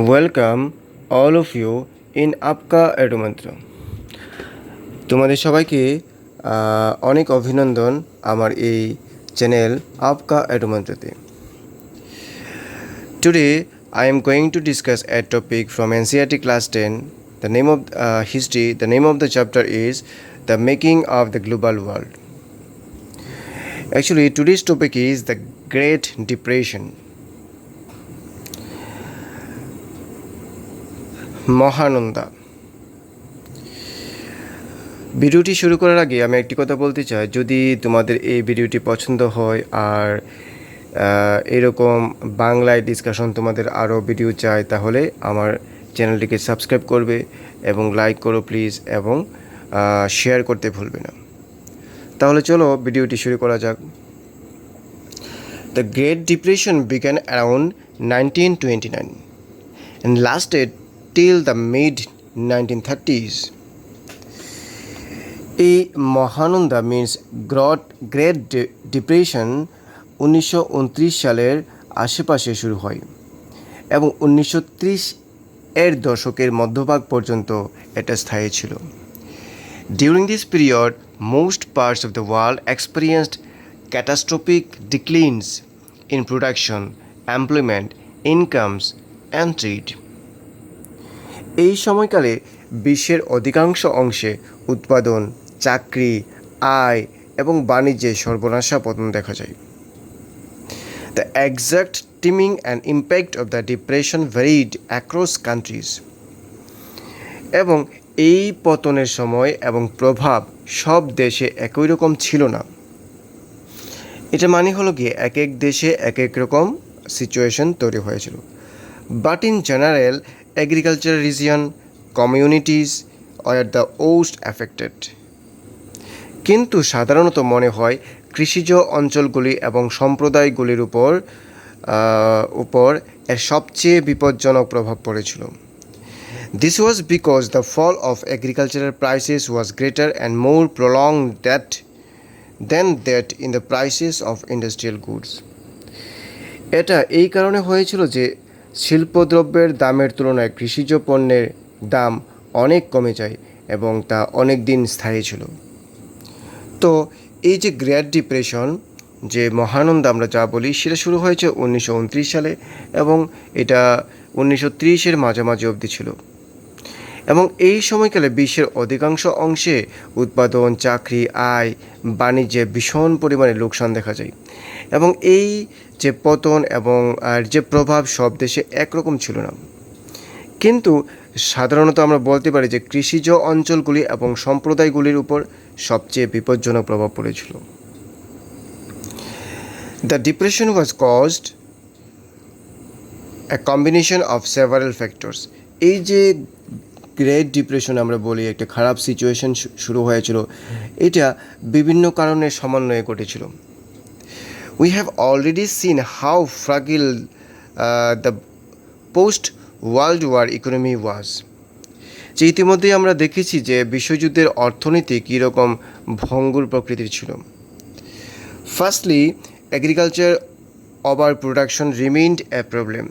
Welcome all of you in Aapka Edumantra. তোমাদের সবাইকে অনেক অভিনন্দন আমার এই চ্যানেল আপকা এডুমন্ত্রতে। Today I am going to discuss a topic from NCERT class 10. The name of history, the name of the chapter is The Making of the Global World. Actually, today's topic is the Great Depression. Mahananda. ভিডিওটি শুরু করার আগে আমি একটি কথা বলতে চাই, যদি তোমাদের এই ভিডিওটি পছন্দ হয় আর এরকম বাংলায় ডিসকাশন তোমাদের আরও ভিডিও চাই, তাহলে আমার চ্যানেলটিকে সাবস্ক্রাইব করবে এবং লাইক করো প্লিজ, এবং শেয়ার করতে ভুলবে না। তাহলে চলো ভিডিওটি শুরু করা যাক। The great depression began around 1929 and lasted till the mid-1930s. এই মহানন্দা মিন্স গ্রেট ডিপ্রেশন 1929 সালের আশেপাশে শুরু হয় এবং 1930 এর দশকের মধ্যভাগ পর্যন্ত এটা স্থায়ী ছিল। During this period, most parts of the world experienced catastrophic declines in production, employment, incomes, and trade. এই সময়কালে বিশ্বের অধিকাংশ অংশে উৎপাদন, চাকরি, আয় এবং বাণিজ্যে সর্বনাশা পতন দেখা যায়। The exact timing and impact of the depression varied across countries. এবং এই পতনের সময় এবং প্রভাব সব দেশে একই রকম ছিল না। এটা মানে হলো গিয়ে এক এক দেশে এক এক রকম সিচুয়েশন তৈরি হয়েছিল। But in general, agricultural region communities are the most affected. কিন্তু সাধারণত মনে হয় কৃষিজ অঞ্চলগুলি এবং সম্প্রদায়গুলির উপর এর সবচেয়ে বিপজ্জনক প্রভাব পড়েছিল। This was because the fall of agricultural prices was greater and more prolonged than that in the prices of industrial goods. এটা এই কারণে হয়েছিল যে শিল্পদ্রব্যের দামের তুলনায় কৃষিজ পণ্যের দাম অনেক কমে যায় এবং তা অনেক দিন স্থায়ী ছিল। তো এই যে গ্রেট ডিপ্রেশন, যে মহানন্দা আমরা যা বলি, সেটা শুরু হয়েছে 1929 সালে এবং এটা 1930-এর মাঝামাঝি অবধি ছিল। এবং এই সময়কালে বিশ্বের অধিকাংশ অংশে উৎপাদন, চাকরি, আয়, বাণিজ্যে ভীষণ পরিমাণে লোকসান দেখা যায়। এবং এই যে পতন এবং আর যে প্রভাব সব দেশে একরকম ছিল না, কিন্তু সাধারণত আমরা বলতে পারি যে কৃষিজ অঞ্চলগুলি এবং সম্প্রদায়গুলির উপর সবচেয়ে বিপজ্জনক প্রভাব পড়েছিল। The depression was caused A combination of several factors. এই যে গ্রেট ডিপ্রেশন আমরা বলি, একটা খারাপ সিচুয়েশন শুরু হয়েছিল, এটা বিভিন্ন কারণের সমন্বয়ে ঘটেছিল। We have already seen how fragile the post-World War economy was. যে ইতিমধ্যেই আমরা দেখেছি যে বিশ্বযুদ্ধের অর্থনীতি কীরকম ভঙ্গুর প্রকৃতির ছিল। Firstly, agriculture over production remained a problem.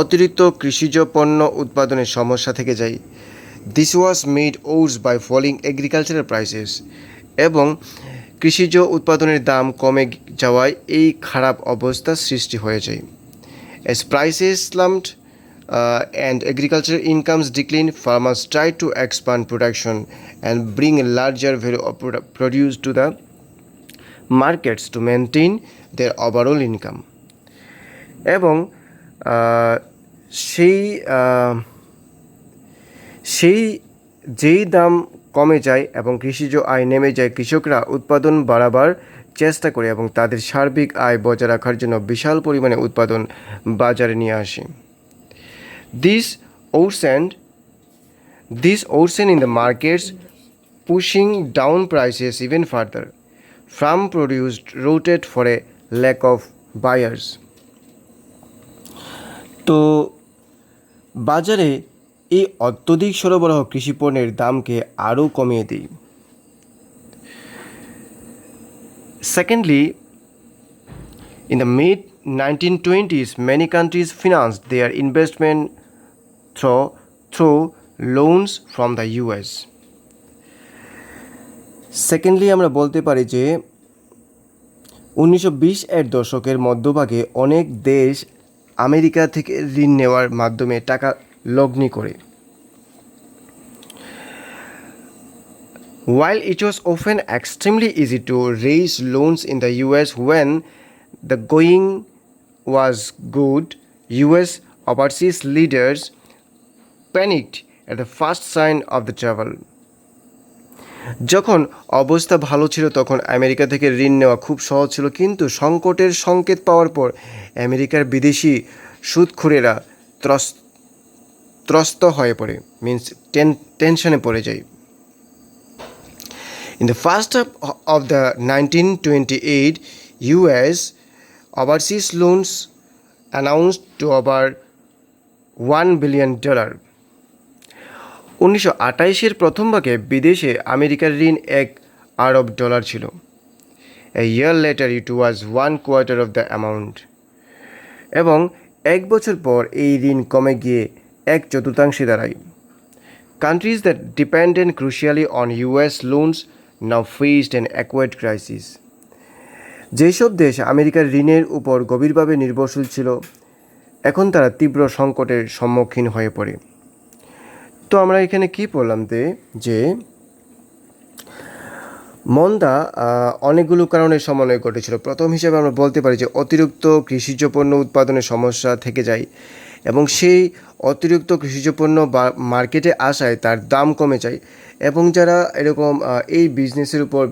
অতিরিক্ত কৃষিজ পণ্য উৎপাদনের সমস্যা থেকে যায়। This was made worse by falling agricultural prices. এবং কৃষিজ উৎপাদনের দাম কমে যাওয়ায় এই খারাপ অবস্থা সৃষ্টি হয়ে যায়। As prices slumped and agricultural incomes declined, farmers tried to expand production and bring a larger value of produce to the markets to maintain their overall income. এবং যেই দাম কমে যায় এবং কৃষিজ আয় নেমে যায়, কৃষকরা উৎপাদন বাড়াবার চেষ্টা করে এবং তাদের সার্বিক আয় বজায় রাখার জন্য বিশাল পরিমাণে উৎপাদন বাজারে নিয়ে আসে। This worsened in the markets, pushing down prices even further. Farm produce routed for a lack of buyers. তো বাজারে এই অত্যধিক সরবরাহ কৃষিপণ্যের দামকে আরও কমিয়ে দেয়। Secondly, in the mid 1920s, many countries financed their investment through loans from the US. Secondly আমরা বলতে পারি যে 1920 দশকের মধ্যভাগে অনেক দেশ আমেরিকা থেকে ঋণ নেওয়ার মাধ্যমে টাকা লগ্নি করে। While it was often extremely easy to raise loans in the US when the going was good, US overseas leaders panicked at the first sign of the trouble. যখন অবস্থা ভালো ছিল তখন আমেরিকা থেকে ঋণ নেওয়া খুব সহজ ছিল, কিন্তু সংকটের সংকেত পাওয়ার পর আমেরিকার বিদেশি সুদখোরেরা ত্রস্ত হয়ে পড়ে, মিন্স টেনশনে পড়ে যায়। In the first half of the 1928, US overseas loans announced to over $1 billion. 1928 প্রথম ভাগে বিদেশে আমেরিকার ঋণ $1 ছিল। A year later it was 1/4 of the amount. এবং এক বছর পর এই ঋণ কমে গিয়ে 1/4 দাঁড়ায়। Countries that depended crucially on US loans now faced an acute crisis. যেসব দেশ আমেরিকার ঋণের উপর গভীরভাবে নির্ভরশীল ছিল, এখন তারা তীব্র সংকটের সম্মুখীন হয়ে পড়ে। তো আমরা এখানে কি বললাম যে মন্দা অনেকগুলো কারণে সমন্বয় ঘটেছিল। প্রথম হিসেবে আমরা বলতে পারি যে অতিরিক্ত কৃষিজ পণ্য উৎপাদনের সমস্যা থেকে যায়, এবং সেই অতিরিক্ত কৃষিজ পণ্য মার্কেটে আসায় তার দাম কমে যায়, এবং যারা এরকম এই বিজনেসের উপর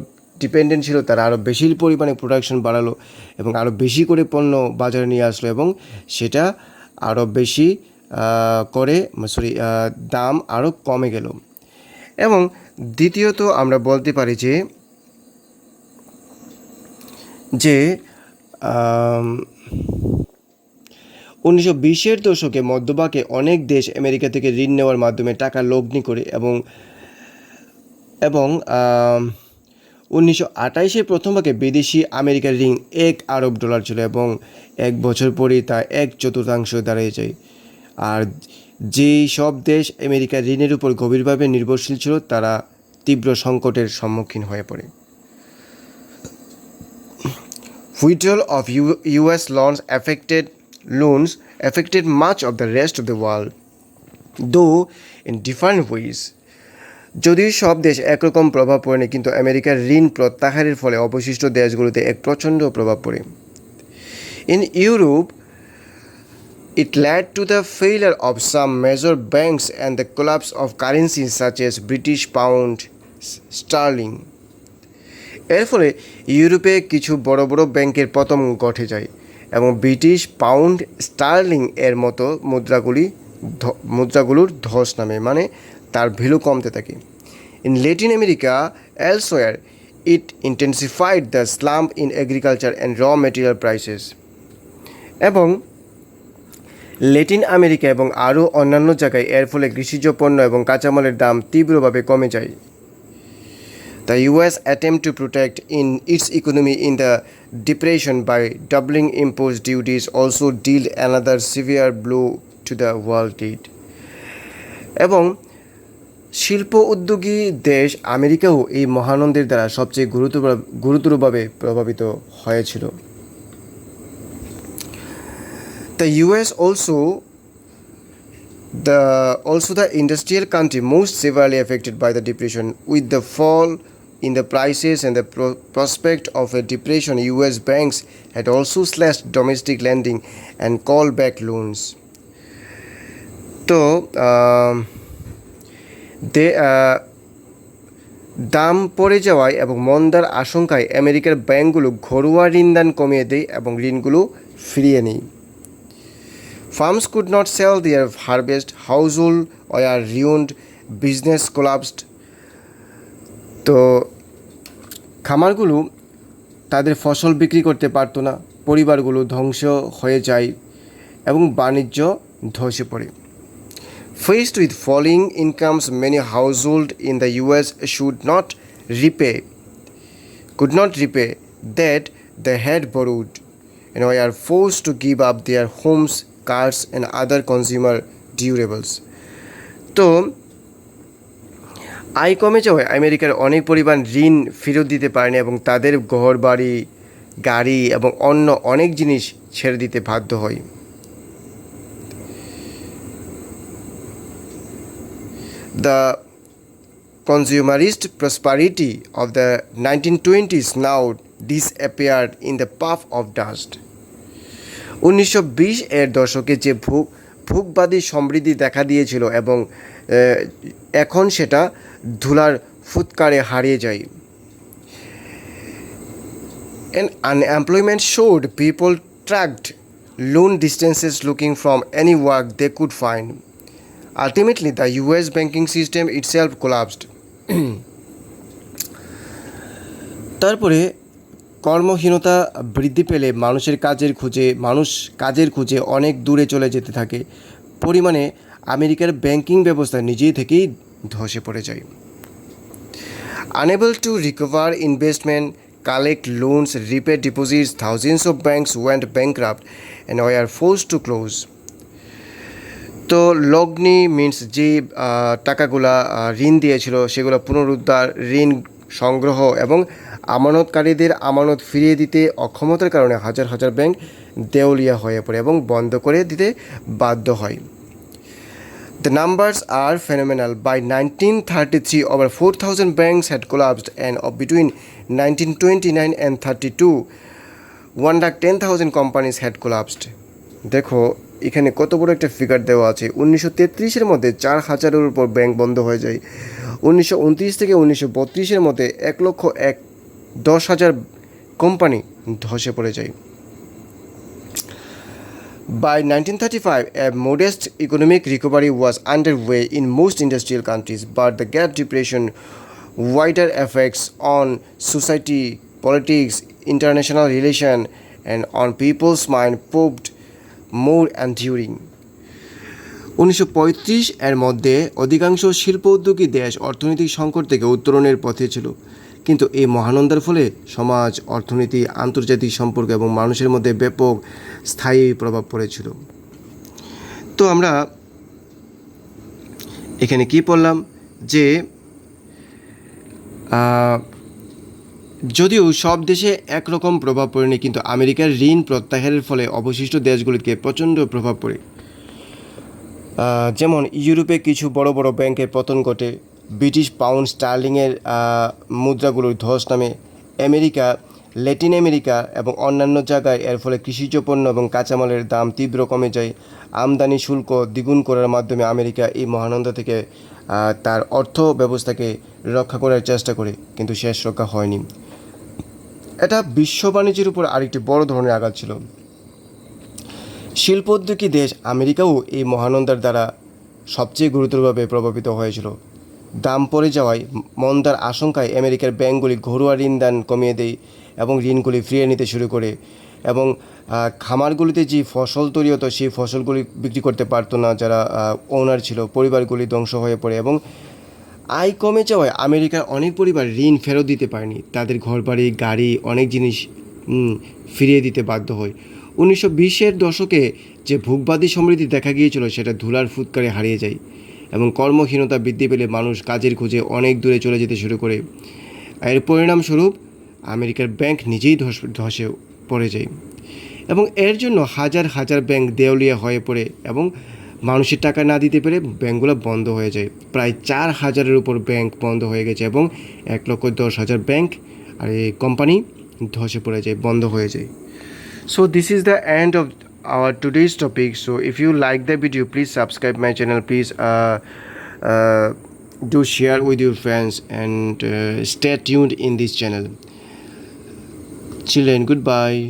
ডিপেন্ডেন্ট ছিল তারা আরও বেশি পরিমাণে প্রোডাকশন বাড়ালো এবং আরও বেশি করে পণ্য বাজারে নিয়ে আসলো, এবং সেটা আরও বেশি করে দাম আরও কমে গেল। এবং দ্বিতীয়ত আমরা বলতে পারি যে 1920 দশকে মধ্যভাগে অনেক দেশ আমেরিকা থেকে ঋণ নেওয়ার মাধ্যমে টাকা লগ্নি করে, এবং 1928 প্রথম ভাগে বিদেশি আমেরিকার ঋণ $1 ছিল, এবং এক বছর পরেই তা 1/4 দাঁড়িয়ে যায়। আর যেই সব দেশ আমেরিকার ঋণের উপর গভীরভাবে নির্ভরশীল ছিল তারা তীব্র সংকটের সম্মুখীন হয়ে পড়ে। Withdrawal of US loans affected much of the rest of the world, though in different ways. যদিও সব দেশ একরকম প্রভাব পড়েনি, কিন্তু আমেরিকার ঋণ প্রত্যাহারের ফলে অবশিষ্ট দেশগুলোতে এক প্রচণ্ড প্রভাব পড়ে। In Europe, it led to the failure of some major banks and the collapse of currencies such as British pound sterling. এর ফলে ইউরোপে কিছু বড় বড় ব্যাংকের পতন ঘটে যায়, এবং ব্রিটিশ পাউন্ড স্টার্লিং এর মতো মুদ্রাগুলোর ধস নামে, মানে তার ভ্যালু কমতে থাকে। In Latin America, elsewhere, it intensified the slump in agriculture and raw material prices. এবং ল্যাটিন আমেরিকা এবং আরও অন্যান্য জায়গায় এর ফলে কৃষিজ পণ্য এবং কাঁচামালের দাম তীব্রভাবে কমে যায়। The US attempt to protect its economy in the Depression by doubling import duties also dealt another severe blow to the world trade. এবং শিল্প উদ্যোগী দেশ আমেরিকাও এই মহানন্দের দ্বারা সবচেয়ে গুরুতরভাবে প্রভাবিত হয়েছিল। The US also the industrial country most severely affected by the depression. With the fall in the prices and the prospect of a depression, US banks had also slashed domestic lending and called back loans. তো দাম পড়ে যাওয়ায় এবং মন্দার আশঙ্কায় আমেরিকার ব্যাংকগুলো ঘরোয়া ঋণদান কমিয়ে দেয় এবং ঋণগুলো ফিরিয়ে নেয়। Farms could not sell their harvest, households were ruined, business collapsed. তো খামারগুলো তাদের ফসল বিক্রি করতে পারতো না, পরিবারগুলো ধ্বংস হয়ে যায় এবং বাণিজ্য ধসে পড়ে। Faced with falling incomes, many households in the US could not repay that they had borrowed, and were forced to give up their homes, cars, and other consumer durables. তো আয় কমে যাওয়ায় আমেরিকার অনেক পরিমাণ ঋণ ফেরত দিতে পারেনি এবং তাদের ঘর বাড়ি, গাড়ি এবং অন্য অনেক জিনিস ছেড়ে দিতে বাধ্য হয়। The consumerist prosperity of the 1920s now disappeared in the puff of dust. 1920 এর দশকে যে ভোগবাদী সমৃদ্ধি দেখা দিয়েছিল এবং এখন সেটা ধুলার ফুৎকারে হারিয়ে যায়। And unemployment showed people tracked long distances looking from any work they could find. Ultimately, the US banking system itself collapsed. তারপরে কর্মহীনতা বৃদ্ধি পেলে মানুষ কাজের খুঁজে অনেক দূরে চলে যেতে থাকে। পরিমাণে আমেরিকার ব্যাংকিং ব্যবস্থা নিজেই থেকেই ধসে পড়ে যায়। Unable to recover investment, collect loans, repay deposits, thousands of banks went bankrupt and were forced to close. তো লগ্নি মিনস যে টাকাগুলা ঋণ দিয়েছিল সেগুলো পুনরুদ্ধার, ঋণ সংগ্রহ এবং আমানতকারীদের আমানত ফিরিয়ে দিতে অক্ষমতার কারণে হাজার হাজার ব্যাংক দেউলিয়া হয়ে পড়ে এবং বন্ধ করে দিতে বাধ্য হয়। The numbers are phenomenal. By 1933, over 4,000 banks had collapsed, and between 1929 and 32, 110,000 companies had collapsed. দেখো এখানে কত বড় একটা ফিগার দেওয়া আছে। 1933-এর মধ্যে 4,000-এর উপর ব্যাংক বন্ধ হয়ে যায়। 1929 থেকে 1932-এর মধ্যে 1,10,000 কোম্পানি ধসে পড়ে যায়। By 1935, a modest economic recovery was underway in most industrial countries, but the Great Depression, wider effects on society, politics, international relations, and on people's mind proved more enduring. 1935 এর মধ্যে অধিকাংশ শিল্প উদ্যোগী দেশ অর্থনৈতিক সংকট থেকে উত্তরণের পথে ছিল, কিন্তু এই মহানন্দার ফলে সমাজ, অর্থনীতি, আন্তর্জাতিক সম্পর্ক এবং মানুষের মধ্যে ব্যাপক স্থায়ী প্রভাব পড়েছিল। তো আমরা এখানে কি পড়লাম যে যদিও সব দেশে একরকম প্রভাব পড়েনি, কিন্তু আমেরিকার ঋণ প্রত্যাহারের ফলে অবশিষ্ট দেশগুলিকে প্রচণ্ড প্রভাব পড়ে। যেমন ইউরোপে কিছু বড় বড় ব্যাংকের পতন ঘটে, ব্রিটিশ পাউন্ড স্টার্লিংয়ের মুদ্রাগুলোর ধস নামে, আমেরিকা, ল্যাটিন আমেরিকা এবং অন্যান্য জায়গায় এর ফলে কৃষিজ পণ্য এবং কাঁচামালের দাম তীব্র কমে যায়। আমদানি শুল্ক দ্বিগুণ করার মাধ্যমে আমেরিকা এই মহানন্দা থেকে তার অর্থ ব্যবস্থাকে রক্ষা করার চেষ্টা করে, কিন্তু শেষ রক্ষা হয়নি। এটা বিশ্ব বাণিজ্যের উপর আরেকটি বড় ধরনের আঘাত ছিল। শিল্পোদ্যোগী দেশ আমেরিকাও এই মহানন্দার দ্বারা সবচেয়ে গুরুতরভাবে প্রভাবিত হয়েছিল। দাম পড়ে যাওয়ায় মন্দার আশঙ্কায় আমেরিকার ব্যাংকগুলি ঘরোয়া ঋণদান কমিয়ে দেয় এবং ঋণগুলি ফিরিয়ে নিতে শুরু করে, এবং খামারগুলিতে যে ফসল তৈরি হতো সেই ফসলগুলি বিক্রি করতে পারতো না যারা ওনার ছিল, পরিবারগুলি ধ্বংস হয়ে পড়ে এবং আয় কমে যাওয়ায় আমেরিকার অনেক পরিবার ঋণ ফেরত দিতে পারেনি, তাদের ঘরবাড়ি, গাড়ি, অনেক জিনিস ফিরিয়ে দিতে বাধ্য হয়। 1920-এর দশকে যে ভোগবাদী সমৃদ্ধি দেখা গিয়েছিল সেটা ধুলার ফুৎকারে হারিয়ে যায় এবং কর্মহীনতা বৃদ্ধি পেলে মানুষ কাজের খোঁজে অনেক দূরে চলে যেতে শুরু করে। এর পরিণামস্বরূপ আমেরিকার ব্যাংক নিজেই ধসে পড়ে যায় এবং এর জন্য হাজার হাজার ব্যাংক দেউলিয়া হয়ে পড়ে এবং মানুষের টাকা না দিতে পেরে ব্যাংকগুলো বন্ধ হয়ে যায়। প্রায় 4,000-এর উপর ব্যাংক বন্ধ হয়ে গেছে এবং 1,10,000 ব্যাংক আর এই কোম্পানি ধসে পড়ে যায়, বন্ধ হয়ে যায়। So this is the end of our today's topic. So if you like the video, please subscribe my channel. Please do share with your friends and stay tuned in this channel. Children, goodbye.